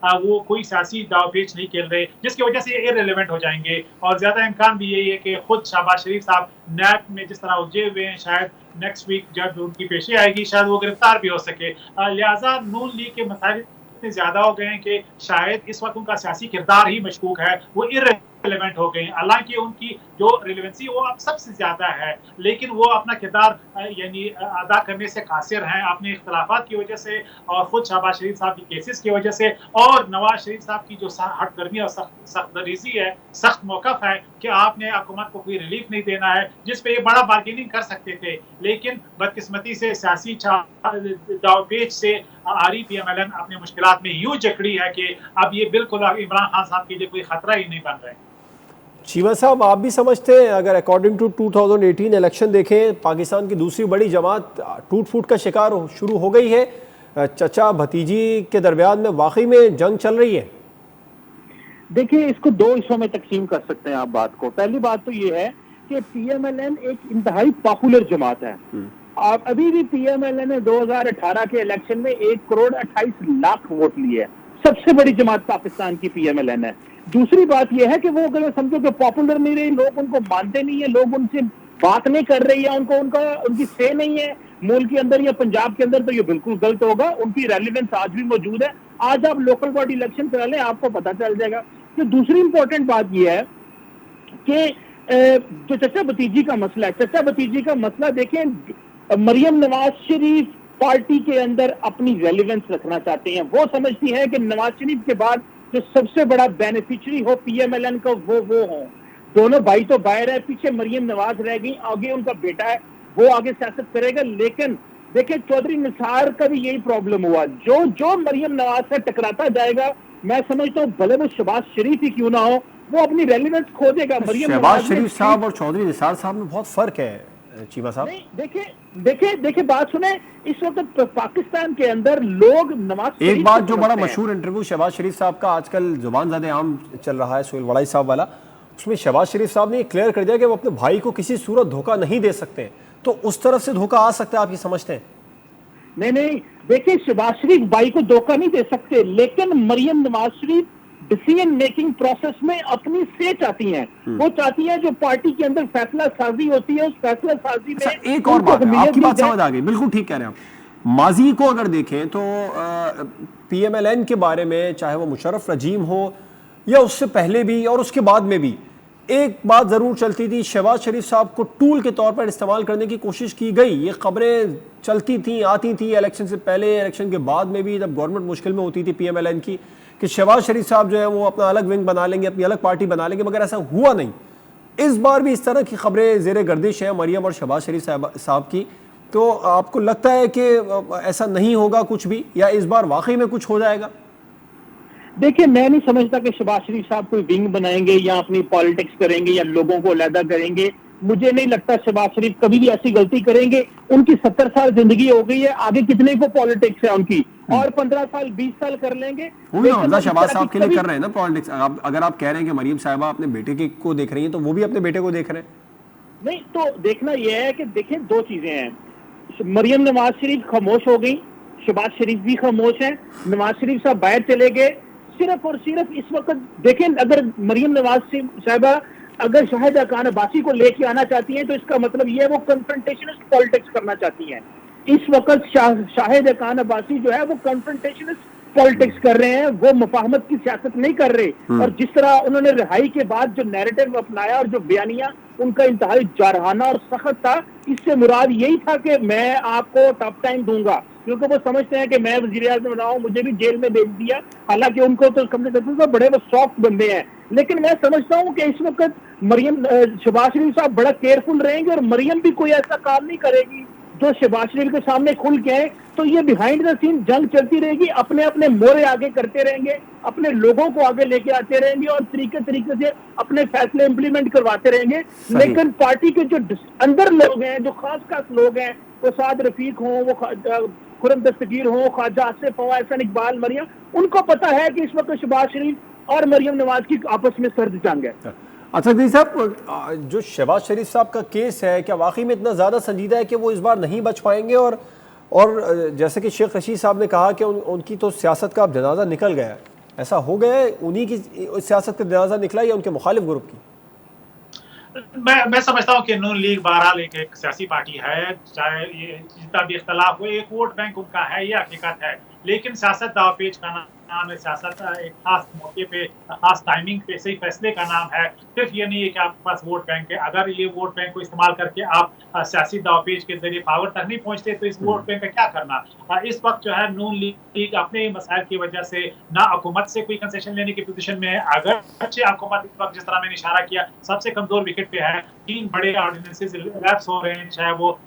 वो कोई सियासी दावपेच नहीं खेल रहे, जिसकी वजह से ये इररिलेवेंट हो जाएंगे। और ज्यादा इम्कान भी यही है कि खुद शहबाज शरीफ साहब नैब में जिस तरह उलझे हुए हैं, शायद नेक्स्ट वीक जब उनकी पेशी आएगी शायद वो गिरफ्तार भी हो सके। लिहाजा नून लीग के मसाइल इतने ज्यादा हो गए हैं कि शायद इस वक्त उनका सियासी किरदार ही मशकूक है, वो इररिलेवेंट हो गए हैं। हालांकि उनकी जो रिलेवेंसी वो अब सबसे ज्यादा है, लेकिन वो अपना किरदार यानी अदा करने से कासिर हैं, अपने इख्तलाफात की वजह से और खुद शहबाज शरीफ साहब की केसेस की वजह से, और नवाज शरीफ साहब की जो हटगर्मी और सख्तरीजी है, सख्त मौकफ है कि आपने हुकूमत को कोई रिलीफ नहीं देना है, जिस पे ये बड़ा बार्गेनिंग कर सकते थे। लेकिन बदकिस्मती से सियासी दावपेच से PMLN अपनी मुश्किलात में यूं जकड़ी है कि अब ये बिल्कुल इमरान खान साहब के लिए कोई खतरा ही नहीं बन रहा है। चीमा साहब, आप भी समझते हैं अगर अकॉर्डिंग टू 2018 इलेक्शन देखें, पाकिस्तान की दूसरी बड़ी जमात टूट फूट का शिकार शुरू हो गई है, चचा भतीजी के दरमियान में वाकई में जंग चल रही है? देखिए, इसको दो हिस्सों में तकसीम कर सकते हैं आप बात को। पहली बात तो ये है कि PMLN एक इंतहाई पॉपुलर जमात है। आप अभी भी PMLN ने 2018 के इलेक्शन में 1,28,00,000 वोट लिए, सबसे बड़ी जमात पाकिस्तान की PMLN है। दूसरी बात यह है कि वो अगर समझो कि पॉपुलर नहीं रही, लोग उनको मानते नहीं है, लोग उनसे बात नहीं कर रही है, उनकी से नहीं है मुल्क के अंदर या पंजाब के अंदर, तो ये बिल्कुल गलत होगा। उनकी रेलिवेंस आज भी मौजूद है। आज आप लोकल बॉडी इलेक्शन करा लें, आपको पता चल जाएगा। तो दूसरी इंपॉर्टेंट बात यह है कि जो चचा भतीजी का मसला है, चचा भतीजी का मसला देखें, मरियम नवाज शरीफ पार्टी के अंदर अपनी रेलिवेंस रखना चाहते हैं। वो समझती है कि नवाज शरीफ के बाद जो सबसे बड़ा बेनिफिशियरी हो PMLN का वो हो। दोनों भाई तो बाहर है, पीछे मरियम नवाज रह गई, आगे उनका बेटा है, वो आगे सियासत करेगा। लेकिन देखिए, चौधरी निसार का भी यही प्रॉब्लम हुआ, जो मरियम नवाज से टकराता जाएगा, मैं समझता हूँ भले वो शहबाज शरीफ ही क्यों ना हो, वो अपनी रेलिवेंस खो देगा। शहबाज शरीफ साहब और चौधरी निसार साहब में बहुत फर्क है चीमा साहब। देखिए बात सुने, इस वक्त पाकिस्तान के अंदर लोग नवाज, एक बात जो बड़ा मशहूर इंटरव्यू शहबाज शरीफ साहब का आजकल जुबान ज़्यादा आम चल रहा है, सोहेल वड़ाई साहब वाला, उसमें शहबाज शरीफ साहब ने क्लियर कर दिया कि वो अपने भाई को किसी सूरत धोखा नहीं दे सकते। तो उस तरफ से धोखा आ सकता है, आप ये समझते हैं? नहीं, देखिए, शहबाज शरीफ भाई को धोखा नहीं दे सकते, लेकिन Maryam Nawaz Sharif decision making process में अपनी से चाहती हैं। वो चाहती है जो पार्टी के अंदर फैसला साजी होती है, उस फैसला साजी में एक और बात है, आपकी बात समझ आ गई, बिल्कुल ठीक कह रहे हैं आप। माजी को अगर देखें तो PMLN के बारे में, चाहे वो मुशर्रफ रजीम हो या उससे पहले भी और उसके बाद में भी, एक बात जरूर चलती थी, शहबाज शरीफ साहब को टूल के तौर पर इस्तेमाल करने की कोशिश की गई। ये खबरें चलती थी, आती थी, इलेक्शन से पहले, इलेक्शन के बाद में भी, जब गवर्नमेंट मुश्किल में होती थी PMLN की, कि शहबाज शरीफ साहब जो है वो अपना अलग विंग बना लेंगे, अपनी अलग पार्टी बना लेंगे, मगर ऐसा हुआ नहीं। इस बार भी इस तरह की खबरें ज़ेरे गर्दिश हैं मरियम और शहबाज शरीफ साहब की। तो आपको लगता है कि ऐसा नहीं होगा कुछ भी, या इस बार वाकई में कुछ हो जाएगा? देखिए, मैं नहीं समझता कि शहबाज शरीफ साहब कोई विंग बनाएंगे या अपनी पॉलिटिक्स करेंगे या लोगों को अलहदा करेंगे। मुझे नहीं लगता शहबाज शरीफ कभी भी ऐसी गलती करेंगे। उनकी 70 साल जिंदगी हो गई है, आगे कितने को पॉलिटिक्स है उनकी, और 15 साल 20 साल कर लेंगे। वो भी हमजा शहबाज साहब के लिए कभी कर रहे हैं ना पॉलिटिक्स। अगर आप कह रहे हैं कि मरीम साहिबा अपने बेटे की को देख रही हैं, तो वो भी अपने बेटे को देख रहे हैं। नहीं, तो देखना यह है कि देखिए दो चीजें हैं। मरियम नवाज शरीफ खामोश हो गई, शहबाज शरीफ भी खामोश है। नवाज शरीफ साहब बाहर चले गए, सिर्फ और सिर्फ इस वक्त देखें, अगर मरियम नवाज साहिबा अगर शाहिद खान अब्बासी को लेके आना चाहती हैं, तो इसका मतलब ये है वो कन्फ्रंटेशनिस्ट पॉलिटिक्स करना चाहती हैं। इस वक्त शाहिद खान अब्बासी जो है वो कन्फ्रंटेशनिस्ट पॉलिटिक्स कर रहे हैं, वो मुफाहमत की सियासत नहीं कर रहे। और जिस तरह उन्होंने रिहाई के बाद जो नैरेटिव अपनाया और जो बयानिया उनका इंतहाई जारहाना और सख्त था, इससे मुराद यही था कि मैं आपको टफ टाइम दूंगा, क्योंकि वो समझते हैं कि मैं वजीर आज़म रहा हूं, मुझे भी जेल में भेज दिया। हालांकि उनको तो कम से कम बड़े वो सॉफ्ट बंदे हैं, लेकिन मैं समझता हूं कि इस वक्त मरियम शहबाज शरीफ साहब बड़ा केयरफुल रहेंगे, और मरियम भी कोई ऐसा काम नहीं करेगी जो शहबाज शरीफ के सामने खुल के है। तो ये बिहाइंड द सीन जंग चलती रहेगी, अपने अपने मोरे आगे करते रहेंगे, अपने लोगों को आगे लेके आते रहेंगे और तरीके से अपने फैसले इंप्लीमेंट करवाते रहेंगे। लेकिन पार्टी के जो अंदर लोग हैं, जो खास लोग हैं, वो साद रफीक हों, वो खुरम दस्तगीर हों, ख्वाजा आसिफ हो, एहसन इकबाल, मरियम, उनको पता है कि इस वक्त शहबाज शरीफ और मरियम नवाज की आपस में सर्द जंग है। अच्छा जी साहब, जो शहबाज शरीफ साहब का केस है, क्या वाकई में इतना ज़्यादा संजीदा है कि वो इस बार नहीं बच पाएंगे? और जैसे कि शेख रशीद साहब ने कहा कि उनकी तो सियासत का अब जनाजा निकल गया है, ऐसा हो गया है? उन्हीं की सियासत का जनाजा निकला या उनके मुखालिफ ग्रुप की? मैं समझता हूँ कि नून लीग बहरहाल एक सियासी पार्टी है, चाहे ये जितना भी इख्तलाफ हो, एक वोट बैंक उनका है, ये हकीकत है। लेकिन सियासत दावपेच का नाम है, सियासत एक खास मौके पे, खास टाइमिंग पे सही फैसले का नाम है। सिर्फ ये नहीं है कि आपके पास वोट बैंक है। अगर ये वोट बैंक को इस्तेमाल करके आप सियासी दावपेच के जरिए पावर तक नहीं पहुंचते, तो इस वोट बैंक का क्या करना। इस वक्त जो है नून लीग अपने मसाइल की वजह से ना हुकूमत से कोई कंसेशन लेने की पोजीशन में है। अगर अच्छे हुकूमत इस वक्त, जिस तरह मैंने इशारा किया, सबसे कमजोर विकेट पे है, 3 बड़े ऑर्डिनेंसेस लैप्स हो रहे हैं, चाहे वो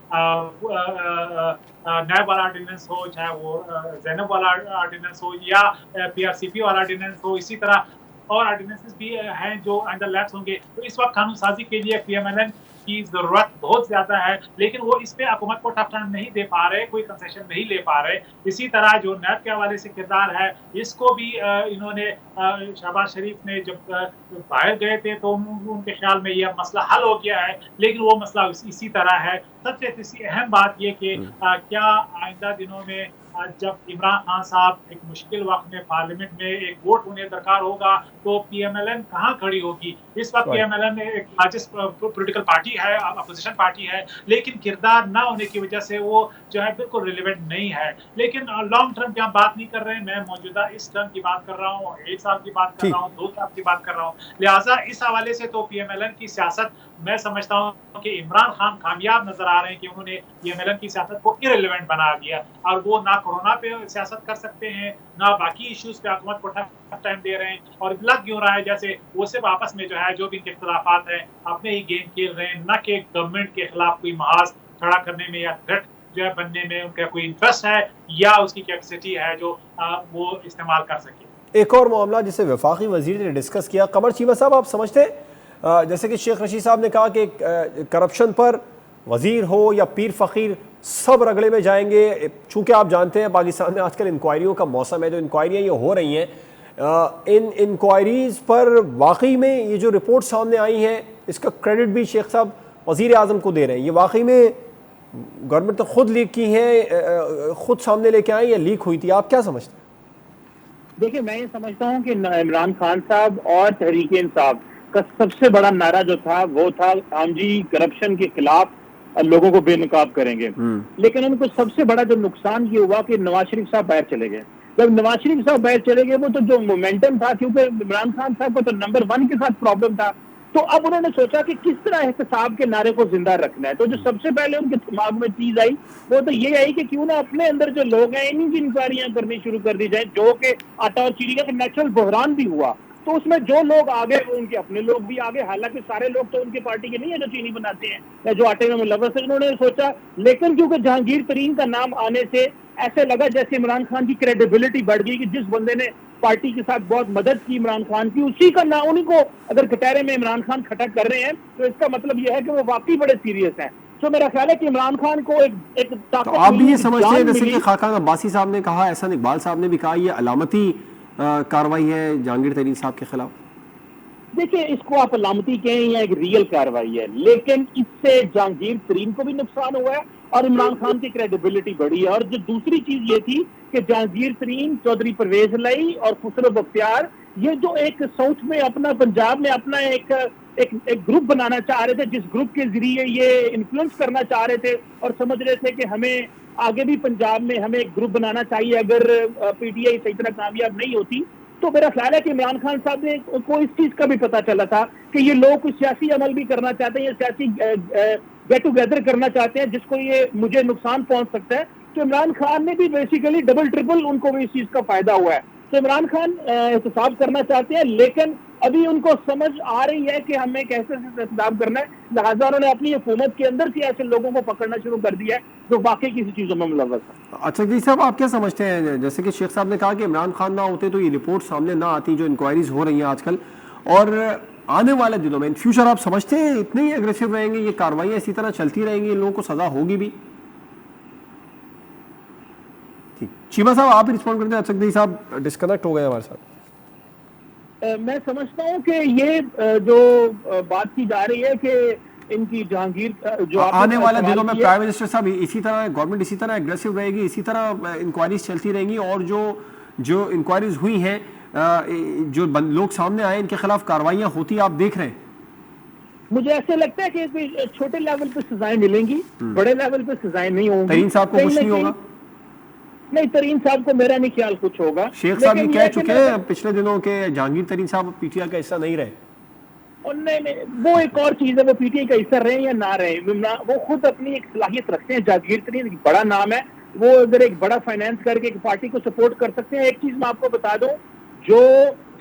नैब वाला ऑर्डिनेंस हो, चाहे वो ज़ैनब वाला ऑर्डिनेंस हो, या पीआरसीपी वाला ऑर्डिनेंस हो। इसी तरह और ऑर्डिनेंसेस भी हैं जो अंडर लैप्स होंगे। तो इस वक्त कानून साजी के लिए पीएमएलएन की जरूरत बहुत ज्यादा है, लेकिन वो इस पे हुकूमत को टफ टाइम नहीं दे पा रहे, कोई कंसेशन नहीं ले पा रहे। इसी तरह जो नैब के हवाले से किरदार है, इसको भी इन्होंने शहबाज शरीफ ने जब बाहर गए थे तो उनके ख्याल में यह मसला हल हो गया है, लेकिन वो मसला इसी तरह है। सबसे अहम बात ये कि क्या आइंदा दिनों में जब इमरान खान साहब एक मुश्किल वक्त में पार्लियामेंट में एक वोट होने दरकार होगा, तो पीएमएलएन कहाँ खड़ी होगी? इस वक्त पीएमएलएन एक लार्जेस्ट पॉलिटिकल पार्टी है, अपोजिशन पार्टी है, लेकिन किरदार ना होने की वजह से वो जो है बिल्कुल रिलेवेंट नहीं है। लेकिन लॉन्ग टर्म की हम बात नहीं कर रहे हैं, मैं मौजूदा इस टर्म की बात कर रहा हूँ, 1 साल की बात कर रहा हूँ, 2 साल की बात कर रहा हूँ। लिहाजा इस हवाले से तो पीएमएलएन की सियासत, मैं समझता हूँ कि इमरान खान कामयाब नजर आ रहे हैं कि उन्होंने पीएमएलएन की सियासत को इरेलेवेंट बना दिया, और वो ना कोरोना पे सियासत कर सकते हैं, ना बाकी इश्यूज पे हुकूमत को टफ टाइम दे रहे हैं। और लग क्यों रहा है जैसे वो सिर्फ आपस में जो है जो भी इनके इख्तिलाफात हैं अपने ही गेम खेल रहे हैं, ना कि गवर्नमेंट के खिलाफ कोई महाज खड़ा करने में या थ्रेट जो है बनने में उनका कोई इंटरेस्ट है या उसकी कैपेसिटी है जो वो इस्तेमाल कर सके। एक और मामला जिसे वफाकी वजीर ने डिस्कस किया, कमर चीमा साहब, आप समझते हैं जैसे कि शेख रशीद साहब ने कहा कि करप्शन पर वजीर हो या पीर फ़कीर सब रगड़े में जाएंगे। चूँकि आप जानते हैं पाकिस्तान में आजकल इंक्वायरियों का मौसम है, जो इंक्वायरियाँ ये हो रही हैं, इन इंक्वायरीज़ पर वाकई में ये जो रिपोर्ट सामने आई हैं, इसका क्रेडिट भी शेख साहब वज़ीर आज़म को दे रहे हैं। ये वाकई में गवर्नमेंट ने खुद लीक की हैं, खुद सामने लेके आए, या लीक हुई थी? आप क्या समझते हैं? देखिए, मैं ये समझता हूँ कि इमरान खान साहब और तहरीक इंसाफ का सबसे बड़ा नारा जो था वो था, हम जी करप्शन के खिलाफ लोगों को बेनकाब करेंगे। लेकिन उनको सबसे बड़ा जो नुकसान ये हुआ कि नवाज शरीफ साहब बाहर चले गए। जब नवाज शरीफ साहब बाहर चले गए, वो तो जो मोमेंटम था, क्योंकि इमरान खान साहब को तो नंबर 1 के साथ प्रॉब्लम था, तो अब उन्होंने सोचा कि किस तरह एहतसाब के नारे को जिंदा रखना है। तो जो सबसे पहले उनके दिमाग में चीज आई वो तो ये आई कि क्यों ना अपने अंदर जो लोग हैं इन्हीं की इंक्वायरियां करनी शुरू कर दी जाए, जो कि आटा और चीनी का नेचुरल बहरान भी हुआ। तो उसमें जो लोग आगे, उनके अपने लोग भी आगे, हालांकि सारे लोग तो उनके पार्टी के नहीं है जो चीनी बनाते हैं या जो आटे में मुलव्वस है। उन्होंने सोचा, लेकिन क्योंकि जहांगीर तरीन का नाम आने से ऐसे लगा जैसे इमरान खान की क्रेडिबिलिटी बढ़ गई कि जिस बंदे ने पार्टी के साथ बहुत मदद की इमरान खान की, उसी का ना, उन्हीं को अगर कटहरे में इमरान खान खड़ा कर रहे हैं तो इसका मतलब यह है कि वो वाकई बड़े सीरियस हैं। तो मेरा ख्याल है कि इमरान खान को एक तो ताकत आप भी मिली, ये एक समझते हैं जान जैसे कि मिली। खाकान अब्बासी साहब ने कहा, एहसान इकबाल साहब ने भी कहा, ये अलामती कार्रवाई है जहांगीर तरीन साहब के खिलाफ? देखिए, इसको आप अलामती कहें या एक रियल कार्रवाई है, लेकिन इससे जहांगीर तरीन को भी नुकसान हुआ है और इमरान खान की क्रेडिबिलिटी बढ़ी है। और जो दूसरी चीज ये थी कि जहांगीर तरीन, चौधरी परवेज लाई और खुसरो बख्तियार, ये जो एक साउथ में अपना, पंजाब में अपना एक ग्रुप बनाना चाह रहे थे, जिस ग्रुप के जरिए ये इन्फ्लुएंस करना चाह रहे थे और समझ रहे थे कि हमें आगे भी पंजाब में हमें एक ग्रुप बनाना चाहिए अगर पीटीआई सही तरह कामयाब नहीं होती। तो मेरा ख्याल है कि इमरान खान साहब ने को इस चीज का भी पता चला था कि ये लोग कुछ सियासी अमल भी करना चाहते हैं, ये सियासी गेट टुगेदर करना चाहते हैं जिसको ये मुझे नुकसान पहुंच सकता है। तो इमरान खान ने भी बेसिकली डबल ट्रिपल उनको भी इस चीज का फायदा हुआ है। तो इमरान खान एहतसाब करना चाहते हैं, लेकिन अभी उनको समझ आ रही है कि हमें कैसे एहतसाब करना है, लिहाजा उन्होंने अपनी हुकूमत के अंदर से ऐसे लोगों को पकड़ना शुरू कर दिया है जो वाकई किसी चीजों में मुलव्वस है। अच्छा जी साहब, आप क्या समझते हैं, जैसे कि शेख साहब ने कहा कि इमरान खान ना होते तो ये रिपोर्ट सामने ना आती जो इंक्वायरीज हो रही हैं आजकल, और आने वाले दिनों में इन फ्यूचर आप समझते हैं इतने ही एग्रेसिव रहेंगे, ये कार्रवाई इसी तरह चलती रहेंगी, इन लोगों को सजा होगी भी? ठीक, चीमा साहब आप भी रिस्पॉन्ड करते हैं। अच्छा साहब डिस्कनेक्ट हो गए हमारे साथ। मैं समझता हूँ कि ये जो बात की जा रही है कि इनकी जहांगीर जो आने वाले दिनों में प्राइम मिनिस्टर साहब इसी तरह, गवर्नमेंट इसी तरह एग्रेसिव रहेगी, इसी तरह इंक्वायरीज चलती रहेंगी, और जो इंक्वायरीज हुई हैं, जो लोग सामने आए, इनके खिलाफ कार्रवाइयां होती आप देख रहे हैं? मुझे ऐसे लगता है कि छोटे लेवल पे सजाएं मिलेंगी, बड़े लेवल पे सजाएं नहीं होंगी। तरीन साहब को कुछ नहीं होगा? नहीं, तरीन साहब को मेरा नहीं ख्याल कुछ होगा। शेख साहब ये कह चुके हैं पिछले दिनों के जहांगीर तरीन साहब पीटीआई का हिस्सा नहीं रहे। और नहीं, वो एक और चीज है, वो पीटीआई का हिस्सा रहे या ना रहे, वो खुद अपनी एक सलाहियत रखते हैं। जहांगीर तरीन एक बड़ा नाम है, वो अगर एक बड़ा फाइनेंस करके एक पार्टी को सपोर्ट कर सकते हैं। एक चीज मैं आपको बता दूं, जो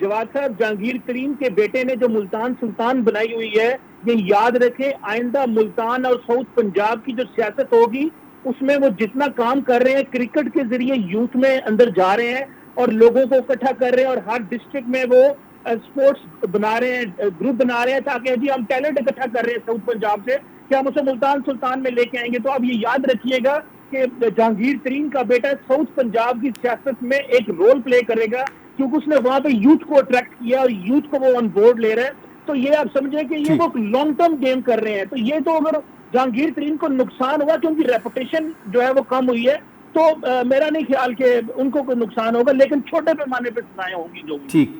जवाद साहब जहांगीर तरीन के बेटे ने जो मुल्तान सुल्तान बनाई हुई है, ये याद रखें, आइंदा मुल्तान और साउथ पंजाब की जो सियासत होगी उसमें वो जितना काम कर रहे हैं, क्रिकेट के जरिए यूथ में अंदर जा रहे हैं और लोगों को इकट्ठा कर रहे हैं, और हर डिस्ट्रिक्ट में वो स्पोर्ट्स बना रहे हैं, ग्रुप बना रहे हैं, ताकि जी हम टैलेंट इकट्ठा कर रहे हैं साउथ पंजाब से कि हम उसे मुल्तान सुल्तान में लेके आएंगे। तो आप ये याद रखिएगा कि जहांगीर तरीन का बेटा साउथ पंजाब की सियासत में एक रोल प्ले करेगा, क्योंकि उसने वहां पे यूथ को अट्रैक्ट किया और यूथ को वो ऑन बोर्ड ले रहे हैं। तो ये आप समझे कि ये वो लॉन्ग टर्म गेम कर रहे हैं। तो ये तो अगर जहांगीर तरीन को नुकसान हुआ क्योंकि रेपुटेशन जो है वो कम हुई है, तो मेरा नहीं ख्याल कि उनको कोई नुकसान होगा, लेकिन छोटे पैमाने पर सजाएं होंगी जो।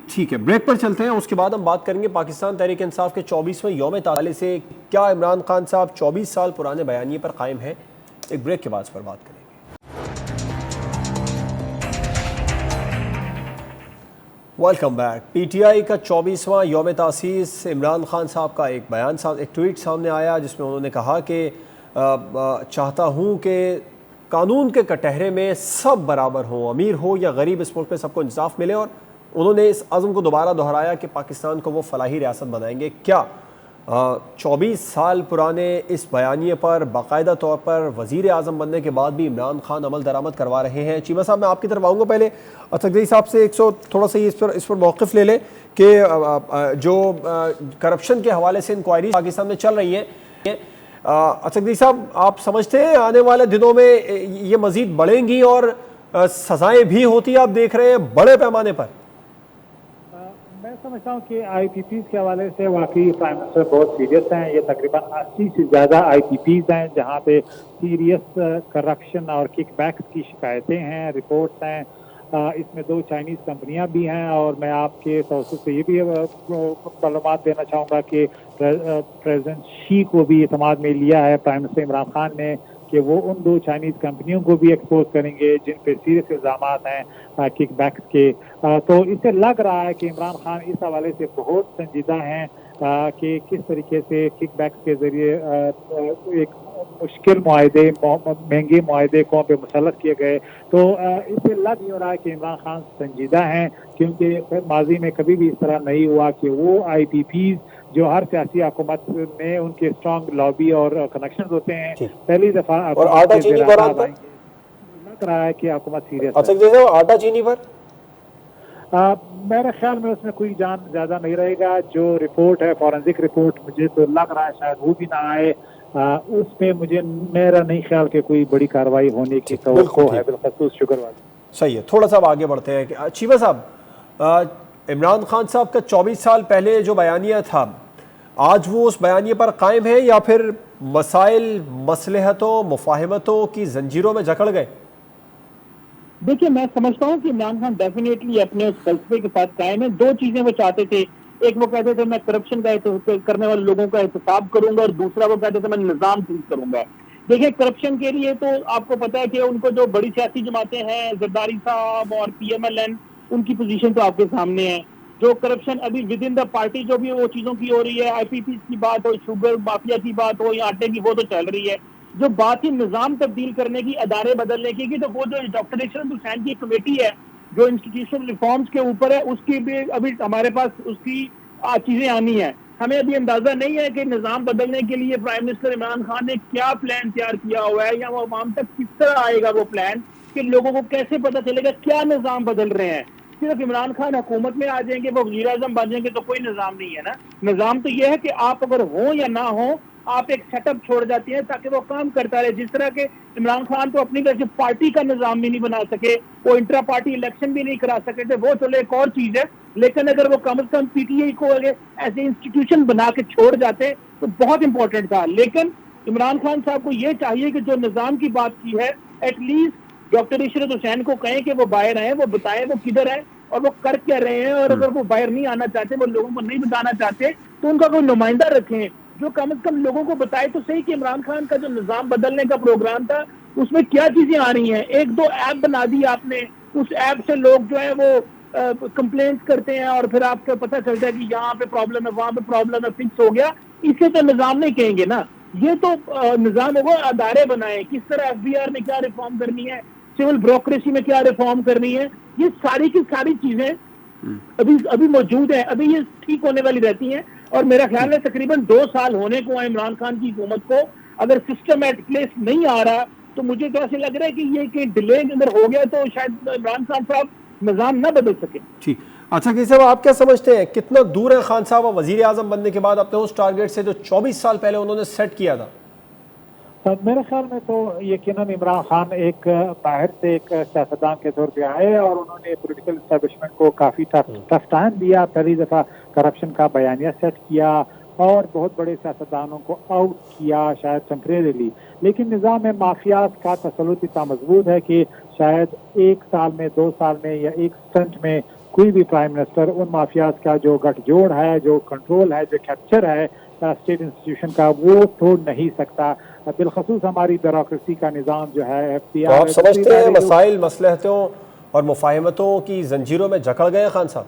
ठीक है, ब्रेक पर चलते हैं, उसके बाद हम बात करेंगे पाकिस्तान तहरीक इंसाफ के 24वें यौम ताले से क्या इमरान खान साहब 24 साल पुराने बयानिए पर कायम है। एक ब्रेक के बाद इस पर बात करेंगे। Welcome back. पीटीआई का 24वां यौम तासीस, इमरान खान साहब का एक बयान, एक ट्वीट सामने आया जिसमें उन्होंने कहा कि चाहता हूँ कि कानून के कटहरे में सब बराबर हों, अमीर हो या गरीब, इस मुल्क में सबको इंसाफ मिले। और उन्होंने इस अज़्म को दोबारा दोहराया कि पाकिस्तान को वो फलाही रियासत बनाएंगे। क्या 24 साल पुराने इस बयानिए पर बाकायदा तौर पर वज़ीर आज़म बनने के बाद भी इमरान खान अमल दरामद करवा रहे हैं? चीमा साहब मैं आपकी तरफ आऊँगा, पहले असगरी साहब से थोड़ा सा इस पर मौक़िफ़ ले लें कि जो करप्शन के हवाले से इंक्वायरी पाकिस्तान में चल रही है, असगरी साहब आप समझते हैं आने वाले दिनों में ये मज़ीद बढ़ेंगी और सज़ाएँ भी होती आप देख रहे हैं बड़े पैमाने पर? मैं समझता हूँ कि आईपीपीज के हवाले से वाकई प्राइम मिनिस्टर बहुत सीरियस हैं। ये तकरीबन 80 से ज़्यादा आईपीपीज हैं जहाँ पे सीरियस करप्शन और किकबैक्स की शिकायतें हैं, रिपोर्ट्स हैं। इसमें 2 चाइनीज़ कंपनियां भी हैं, और मैं आपके सोर्सेज से ये भी मालूमात देना चाहूँगा कि प्रेसिडेंट शी को भी इत्मीनान में लिया है प्राइम मिनिस्टर इमरान खान ने कि वो उन 2 चाइनीज़ कंपनियों को भी एक्सपोज करेंगे जिन पे सीरियस इल्ज़ामात हैं किकबैक्स के। तो इससे लग रहा है कि इमरान खान इस हवाले से बहुत संजीदा हैं कि किस तरीके से किकबैक्स के ज़रिए एक मुश्किल मुआहदे, महंगे मुआहदे कौम पे मुसल्लत किए गए। तो इससे लग नहीं हो रहा है कि इमरान खान संजीदा हैं, क्योंकि माजी में कभी भी इस तरह नहीं हुआ कि वो आईपीपीज जो हर सियासी हुकूमत में उनके स्ट्रॉन्ग लॉबी और कनेक्शन होते हैं, पहली दफा और आटा चीनी पर लग रहा है कि हुकूमत सीरियस है। अच्छा, आटा चीनी पर मेरे ख्याल में उसमें कोई जान ज़्यादा नहीं रहेगा। जो रिपोर्ट है, फॉरेंसिक रिपोर्ट, मुझे तो लग रहा है शायद वो भी ना आए। उसमें मुझे मेरा नहीं ख्याल कि कोई बड़ी कार्रवाई होने की तवक्को है, बिलखसूस शुक्रवार। सही है, थोड़ा सा अब आगे बढ़ते हैं कि चीमा साहब, इमरान खान साहब का 24 साल पहले जो बयानिया था, आज वो उस बयानिए पर कायम है या फिर मसाइल, मसलहतों, मुफाहमतों की जंजीरों में जकड़ गए? देखिए, मैं समझता हूँ कि इमरान खान डेफिनेटली अपने उस फलसफे के साथ कायम है। दो चीजें वो चाहते थे, एक वो कहते थे मैं करप्शन का करने वाले लोगों का एहतसाब करूंगा, और दूसरा वो कहते थे मैं निजाम ठीक करूंगा। देखिए, करप्शन के लिए तो आपको पता है कि उनको जो बड़ी सियासी जमातें हैं, जरदारी साहब और PMLN, उनकी पोजीशन तो आपके सामने है। जो करप्शन अभी विद इन द पार्टी जो भी वो चीजों की हो रही है, IPPs की बात हो, शुगर माफिया की बात हो या आटे की, वो तो चल रही है। जो बात ही निजाम तब्दील करने की, अदारे बदलने की, तो वो जो डॉक्टर इशरत हुसैन की कमेटी है जो इंस्टीट्यूशनल रिफॉर्म्स के ऊपर है, उसकी भी अभी हमारे पास उसकी चीजें आनी है। हमें अभी अंदाजा नहीं है कि निजाम बदलने के लिए प्राइम मिनिस्टर इमरान खान ने क्या प्लान तैयार किया हुआ है, या वो अवाम तक किस तरह आएगा वो प्लान, कि लोगों को कैसे पता चलेगा क्या निजाम बदल रहे हैं। सिर्फ इमरान खान हुकूमत में आ जाएंगे, वो वज़ीर आज़म बन जाएंगे, तो कोई निजाम नहीं है ना। निजाम तो यह है कि आप अगर हो या ना हो, आप एक सेटअप छोड़ जाती है ताकि वो काम करता रहे। जिस तरह के इमरान खान तो अपनी तरफ से पार्टी का निजाम भी नहीं बना सके, वो इंट्रा पार्टी इलेक्शन भी नहीं करा सके थे, वो चलो एक और चीज है। लेकिन अगर वो कम से कम PTI को ऐसे इंस्टीट्यूशन बना के छोड़ जाते तो बहुत इंपॉर्टेंट था। लेकिन इमरान खान साहब को ये चाहिए कि जो निजाम की बात की है, एटलीस्ट डॉक्टर इशरत हुसैन को कहें कि वो बाहर आए, वो बताएं वो किधर है और वो कर क्या रहे हैं। और अगर वो बाहर नहीं आना चाहते, वो लोगों को नहीं बताना चाहते, तो उनका कोई नुमाइंदा रखें जो कम से कम लोगों को बताए तो सही कि इमरान खान का जो निजाम बदलने का प्रोग्राम था उसमें क्या चीजें आ रही हैं। एक दो ऐप बना दी आपने, उस ऐप से लोग जो है वो कंप्लेंट्स करते हैं और फिर आपको पता चलता है कि यहाँ पे प्रॉब्लम है, वहां पे प्रॉब्लम है, फिक्स हो गया। इसे तो निजाम नहीं कहेंगे ना, ये तो निजाम होगा। अदारे बनाए, किस तरह FBR में क्या रिफॉर्म करनी है, सिविल ब्रोक्रेसी में क्या रिफॉर्म करनी है, ये सारी की सारी चीजें अभी मौजूद है, अभी ये ठीक होने वाली रहती हैं। और मेरा ख्याल है तकरीबन 2 साल होने को है इमरान खान की हुकूमत को। अगर सिस्टम एट प्लेस नहीं आ रहा तो मुझे तो ऐसे लग रहा है कि ये कि डिले अगर हो गया तो शायद इमरान खान साहब निजाम ना बदल सके। ठीक, अच्छा कि साहब, आप क्या समझते हैं कितना दूर है खान साहब वजीर आजम बनने के बाद अपने उस टारगेट से जो 24 साल पहले उन्होंने सेट किया था? मेरे ख्याल में तो यकीनन इमरान खान एक बाहर से एक सियासतदान के तौर पे आए और उन्होंने पॉलिटिकल एस्टेब्लिशमेंट को काफ़ी टफ टाइम दिया। पहली दफ़ा करप्शन का बयानिया सेट किया और बहुत बड़े सियासतदानों को आउट किया, शायद टेम्परेरीली। लेकिन निज़ाम में माफियात का तसल्लुत इतना मजबूत है कि शायद 1 साल में, 2 साल में या एक स्टंट में कोई भी प्राइम मिनिस्टर उन माफियात का जो गठजोड़ है, जो कंट्रोल है, जो कैप्चर है स्टेट इंस्टीट्यूशन का, वो तोड़ नहीं सकता। बिलखसूस हमारी ब्यूरोक्रेसी का निज़ाम जो है, तो आप समझते हैं मसाइल, मसलहतों और मुफाहमतों की जंजीरों में जकड़ गए खान साहब?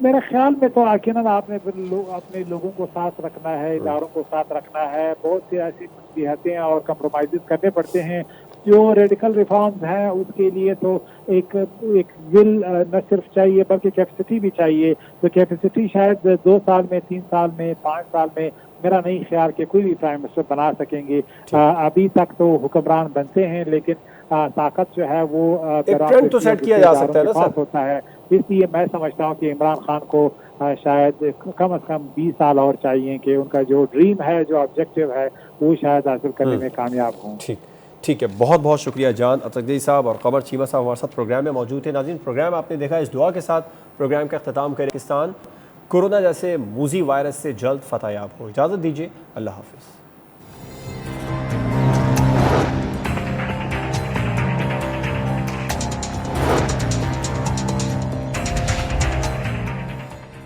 मेरे ख्याल में तो यकीनन आपने अपने लोगों को साथ रखना है, इदारों को साथ रखना है। बहुत सी ऐसी मसलिहतें और कंप्रोमाइज़ करने पड़ते हैं। जो रेडिकल रिफॉर्म्स हैं उसके लिए तो एक विल न सिर्फ चाहिए बल्कि कैपेसिटी भी चाहिए। तो कैपेसिटी शायद 2 साल में, 3 साल में, 5 साल में मेरा नहीं ख्याल कि कोई भी प्राइम मिनिस्टर बना सकेंगे। अभी तक तो हुक्मरान बनते हैं लेकिन ताकत जो है वो ट्रेंड तो सेट किया जा सकता है ना सर, होता है। इसलिए मैं समझता हूँ कि इमरान खान को शायद कम से कम 20 साल और चाहिए कि उनका जो ड्रीम है, जो ऑब्जेक्टिव है, वो शायद हासिल करने में कामयाब हों। ठीक है, बहुत बहुत शुक्रिया जान अतरगई साहब और कमर चीमा साहब हमारे साथ प्रोग्राम में मौजूद थे। नाज़रीन, प्रोग्राम आपने देखा, इस दुआ के साथ प्रोग्राम का अख्ताम करें, पाकिस्तान कोरोना जैसे मूजी वायरस से जल्द फतहयाब हो। इजाज़त दीजिए, अल्लाह हाफ़िज़।